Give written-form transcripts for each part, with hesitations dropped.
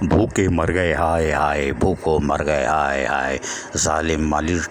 भूखे मर गए हाय हाय, भूखों मर गए हाय हाय, ज़ालिम मलिर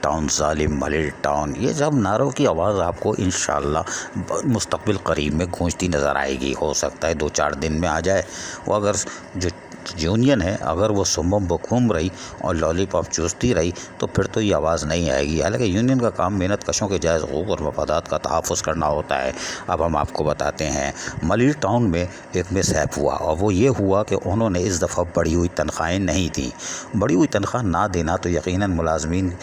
टाउन। ये सब नारों की आवाज़ आपको इंशाअल्लाह मुस्तक़बिल करीब में गूंजती नज़र आएगी। हो सकता है 2-4 दिन में आ जाए। वो अगर जो यूनियन है अगर वो सुम्बम बकूम रही और लॉलीपॉप चूसती रही तो फिर तो ये आवाज़ नहीं आएगी। हालांकि यूनियन का काम मेहनत कशों के जायज़ हकूक़ और मफादात का तहफ़्फ़ुज़ करना होता है। अब हम आपको बताते हैं, मलिर टाउन में एक मिसहैप हुआ और वो ये हुआ कि उन्होंने इस दफ़ा बढ़ी हुई तनख्वाहें नहीं दी। बढ़ी हुई तनख्वाह ना देना तो यकीनन मुलाज़मीन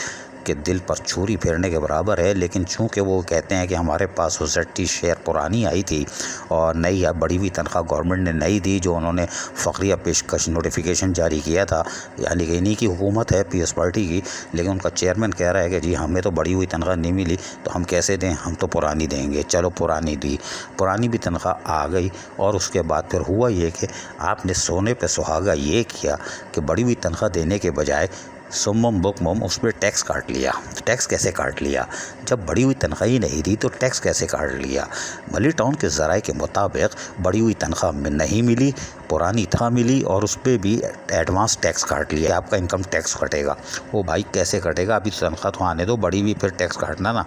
के दिल पर छुरी फेरने के बराबर है। लेकिन चूँकि वो कहते हैं कि हमारे पास सोसाइटी शेयर पुरानी आई थी और नई बढ़ी हुई तनख्वाह गवर्नमेंट ने नहीं दी, जो उन्होंने फ़खरिया पेशकश नोटिफिकेशन जारी किया था, यानी कि इन्हीं की हुकूमत है पीएस पार्टी की। लेकिन उनका चेयरमैन कह रहा है कि जी हमें तो बढ़ी हुई तनख्वाह नहीं मिली तो हम कैसे दें, हम तो पुरानी देंगे। चलो पुरानी दी, पुरानी भी तनख्वाह आ गई। और उसके बाद फिर हुआ ये कि आपने सोने पे सुहागा ये किया कि बढ़ी हुई तनख्वाह देने के बजाय सुम्मम बुकमम उस पर टैक्स काट लिया। टैक्स कैसे काट लिया? जब बढ़ी हुई तनख्वाह ही नहीं दी तो टैक्स कैसे काट लिया? मलिर टाउन के ज़राए के मुताबिक बढ़ी हुई तनख्वाह में नहीं मिली, पुरानी तनख्वाह मिली और उस पर भी एडवांस टैक्स काट लिया। आपका इनकम टैक्स कटेगा। वो भाई कैसे कटेगा? अभी तनख्वाह तो आने दो, बढ़ी हुई फिर टैक्स काटना ना,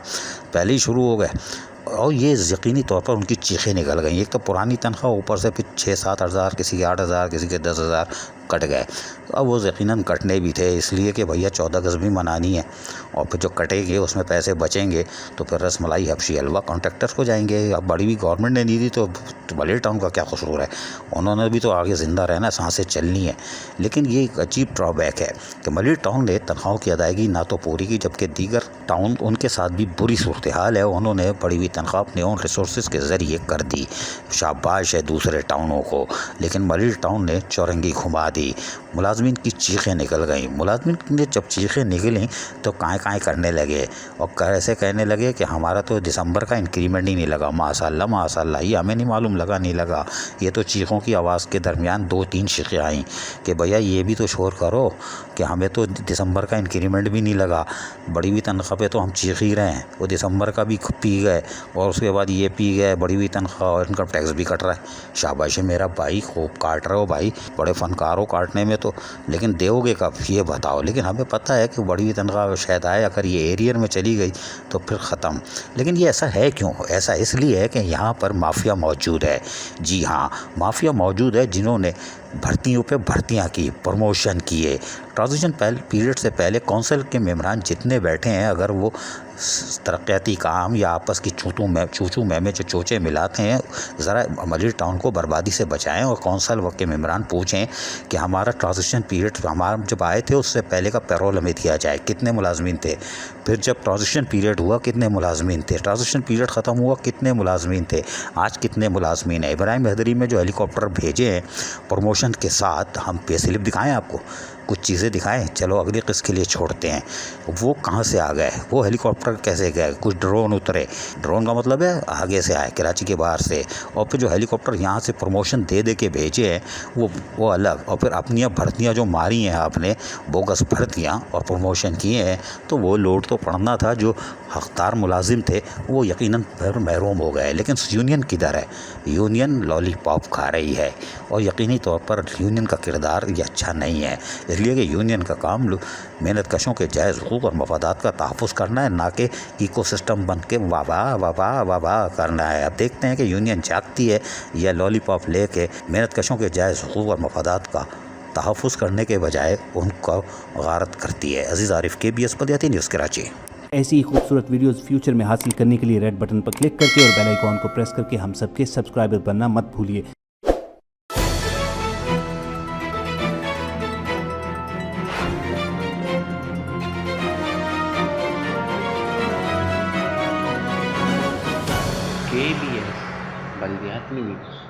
पहले ही शुरू हो गए। और ये यकीनी तौर पर उनकी चीखें निकल गई। एक तो पुरानी तनख्वाह, ऊपर से फिर 6-7 हज़ार, किसी के 8 हज़ार, किसी के 10 हज़ार कट गए। अब वो यकीनन कटने भी थे, इसलिए कि भैया 14 गज़ भी मनानी है और फिर जो कटेंगे उसमें पैसे बचेंगे तो फिर रसमलाई हबशी हलवा कॉन्ट्रैक्टर्स को जाएंगे। अब बड़ी भी गवर्नमेंट ने नहीं दी तो मलिर टाउन का क्या कसूर है? उन्होंने भी तो आगे ज़िंदा रहना, सांसें चलनी है। लेकिन ये एक अजीब ड्रॉबैक है कि मलिर टाउन ने तनख्वाहों की अदायगी ना तो पूरी की, जबकि दीगर टाउन उनके साथ भी बुरी सूरत हाल है। उन्होंने बढ़ी हुई तनख्वाह अपने ओन रिसोर्स के ज़रिए कर दी। शाबाश है दूसरे टाउनों को, लेकिन मलिर टाउन ने चौरंगी घुमा दी। मुलाजमीन की चीखें निकल गईं। मुलाजमीन ने जब चीखें निकलीं तो काएँ करने लगे और कैसे कहने लगे कि हमारा तो दिसंबर का इंक्रीमेंट ही नहीं लगा। माशाल्लाह माशाल्लाह, ये हमें नहीं मालूम लगा नहीं लगा। ये तो चीखों की आवाज़ के दरमियान 2-3 चीखें आईं कि भैया ये भी तो शोर करो कि हमें तो दिसंबर का इंक्रीमेंट भी नहीं लगा, बढ़ी हुई तनख्वाह पे तो हम चीख ही रहे हैं। वो दिसंबर का भी पी गए और उसके बाद ये पी गए, बढ़ी हुई तनख्वाह और इनकम टैक्स भी कट रहा है। शाबाश है मेरा भाई, खूब काट रहे हो भाई, बड़े फनकार हो काटने में तो। लेकिन दोगे कब ये बताओ? लेकिन हमें पता है कि बढ़ी हुई तनख्वाह शायद आए, अगर ये एरियर में चली गई तो फिर ख़त्म। लेकिन ये ऐसा है क्यों? ऐसा इसलिए है कि यहाँ पर माफिया मौजूद है। जी हाँ, माफिया मौजूद है जिन्होंने भर्तियों पे भर्तियाँ की, प्रमोशन किए। ट्रांजिशन पीरियड से पहले कौंसिल के मेंबरान जितने बैठे हैं, अगर वो तरक्याती काम या आपस की चूचू में जो चोचे मिलाते हैं, ज़रा मलिर टाउन को बर्बादी से बचाएं और कौंसिल के मेंबरान पूछें कि हमारा ट्रांजिशन पीरियड हमारा जब आए थे उससे पहले का पैरोल हमें दिया जाए, कितने मुलाजमीन थे। फिर जब ट्रांजिशन पीरियड हुआ कितने मुलाजमीन थे, ट्रांजिशन पीरियड ख़त्म हुआ कितने मुलाजमीन थे, आज कितने मुलाजमीन हैं। इब्राहिम हैदरी में जो हेलीकॉप्टर भेजे हैं प्रमोशन के साथ, हम पे स्लिप दिखाएं आपको, कुछ चीज़ें दिखाएं। चलो अगली किस्त के लिए छोड़ते हैं, वो कहाँ से आ गए, वो हेलीकॉप्टर कैसे गए, कुछ ड्रोन उतरे। ड्रोन का मतलब है आगे से आए, कराची के बाहर से। और फिर जो हेलीकॉप्टर यहाँ से प्रमोशन दे के भेजे हैं वो अलग। और फिर अपनी भर्तियाँ जो मारी हैं आपने, बोगस भर्तियाँ और प्रमोशन किए हैं, तो वो लोड तो पड़ना था। जो हकदार मुलाजिम थे वो यकीनन फिर महरूम हो गए। लेकिन यूनियन किधर है? यूनियन लॉलीपॉप खा रही है और यकीनी तौर पर यूनियन का किरदार ये अच्छा नहीं है। इसलिए कि यूनियन का काम मेहनत कशों के जायज़ हुकूक़ और मफादात का तहफ़्फ़ुज़ करना है, ना कि इकोसिस्टम बन के वाह करना है। अब देखते हैं कि यूनियन जागती है या लॉलीपॉप ले के मेहनत कशों के जायज़ हुकूक़ और मफादात का तहफ़्फ़ुज़ करने के बजाय उनको गारत करती है। अज़ीज़ आरिफ, KBS पदयाती न्यूज़ कराची। ऐसी ही खूबसूरत वीडियोस फ्यूचर में हासिल करने के लिए रेड बटन पर क्लिक करके और बेल आइकॉन को प्रेस करके हम सबके सब्सक्राइबर बनना मत भूलिए। KBS बल्दियाती न्यूज़।